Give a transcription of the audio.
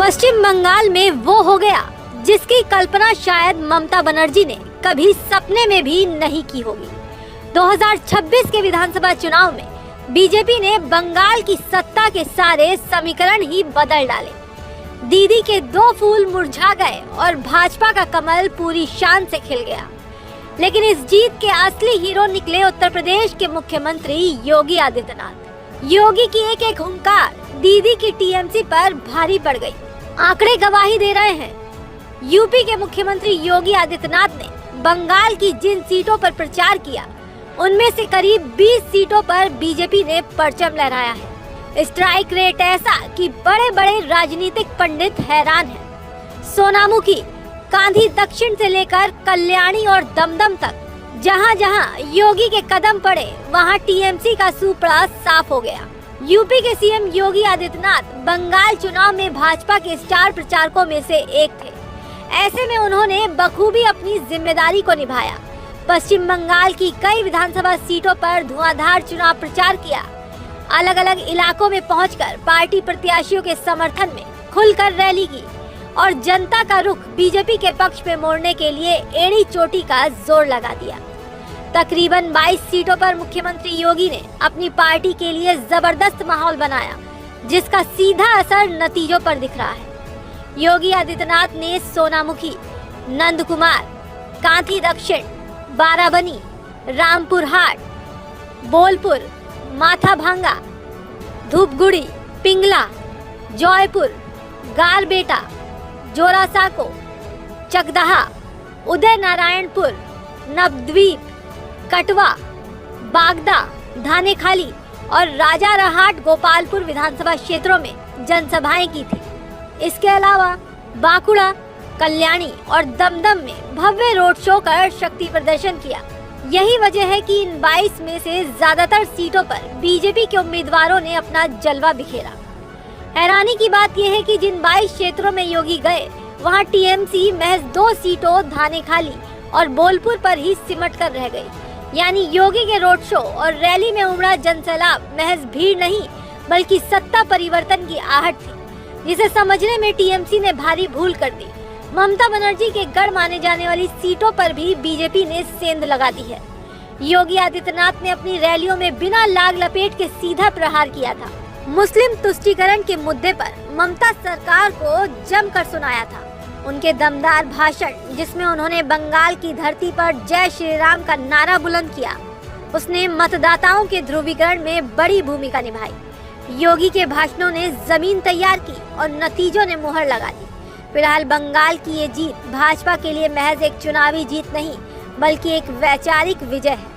पश्चिम बंगाल में वो हो गया जिसकी कल्पना शायद ममता बनर्जी ने कभी सपने में भी नहीं की होगी। 2026 के विधानसभा चुनाव में बीजेपी ने बंगाल की सत्ता के सारे समीकरण ही बदल डाले। दीदी के दो फूल मुरझा गए और भाजपा का कमल पूरी शान से खिल गया। लेकिन इस जीत के असली हीरो निकले उत्तर प्रदेश के मुख्यमंत्री योगी आदित्यनाथ। योगी की एक एक हुंकार दीदी की टीएमसी पर भारी पड़ गई। आंकड़े गवाही दे रहे हैं। यूपी के मुख्यमंत्री योगी आदित्यनाथ ने बंगाल की जिन सीटों पर प्रचार किया, उनमें से करीब 20 सीटों पर बीजेपी ने परचम लहराया है। स्ट्राइक रेट ऐसा कि बड़े बड़े राजनीतिक पंडित हैरान हैं। सोनामुखी, कांधी दक्षिण से लेकर कल्याणी और दमदम तक जहां जहां योगी के कदम पड़े, वहां टीएमसी का सूपड़ा साफ हो गया। यूपी के सीएम योगी आदित्यनाथ बंगाल चुनाव में भाजपा के स्टार प्रचारकों में से एक थे। ऐसे में उन्होंने बखूबी अपनी जिम्मेदारी को निभाया। पश्चिम बंगाल की कई विधानसभा सीटों पर धुआंधार चुनाव प्रचार किया। अलग अलग इलाकों में पहुंचकर पार्टी प्रत्याशियों के समर्थन में खुलकर रैली की और जनता का रुख बीजेपी के पक्ष में मोड़ने के लिए एड़ी चोटी का जोर लगा दिया। तकरीबन 22 सीटों पर मुख्यमंत्री योगी ने अपनी पार्टी के लिए जबरदस्त माहौल बनाया, जिसका सीधा असर नतीजों पर दिख रहा है। योगी आदित्यनाथ ने सोनामुखी, नंदकुमार, कांधी दक्षिण, बाराबनी, रामपुर हाट, बोलपुर, माथाभांगा, धूपगुड़ी, पिंगला, जौयपुर, गारबेटा, जोरासाको, चकदहा, उदय नारायणपुर, नवद्वीप, कटवा, बागदा, धानेखाली और राजारहाट गोपालपुर विधानसभा क्षेत्रों में जनसभाएं की थी। इसके अलावा बांकुड़ा, कल्याणी और दमदम में भव्य रोड शो कर शक्ति प्रदर्शन किया। यही वजह है कि इन 22 में से ज्यादातर सीटों पर बीजेपी के उम्मीदवारों ने अपना जलवा बिखेरा। हैरानी की बात यह है कि जिन 22 क्षेत्रों में योगी गए, वहां टीएमसी महज 2 सीटों धानेखाली और बोलपुर पर ही सिमट कर रह गई। यानी योगी के रोड शो और रैली में उमड़ा जनसैलाब महज भीड़ नहीं, बल्कि सत्ता परिवर्तन की आहट थी, जिसे समझने में टीएमसी ने भारी भूल कर दी। ममता बनर्जी के गढ़ माने जाने वाली सीटों पर भी बीजेपी ने सेंध लगा दी है। योगी आदित्यनाथ ने अपनी रैलियों में बिना लाग लपेट के सीधा प्रहार किया था। मुस्लिम तुष्टीकरण के मुद्दे पर ममता सरकार को जमकर सुनाया था। उनके दमदार भाषण, जिसमें उन्होंने बंगाल की धरती पर जय श्री राम का नारा बुलंद किया, उसने मतदाताओं के ध्रुवीकरण में बड़ी भूमिका निभाई। योगी के भाषणों ने जमीन तैयार की और नतीजों ने मुहर लगा दी। फिलहाल बंगाल की ये जीत भाजपा के लिए महज एक चुनावी जीत नहीं, बल्कि एक वैचारिक विजय है।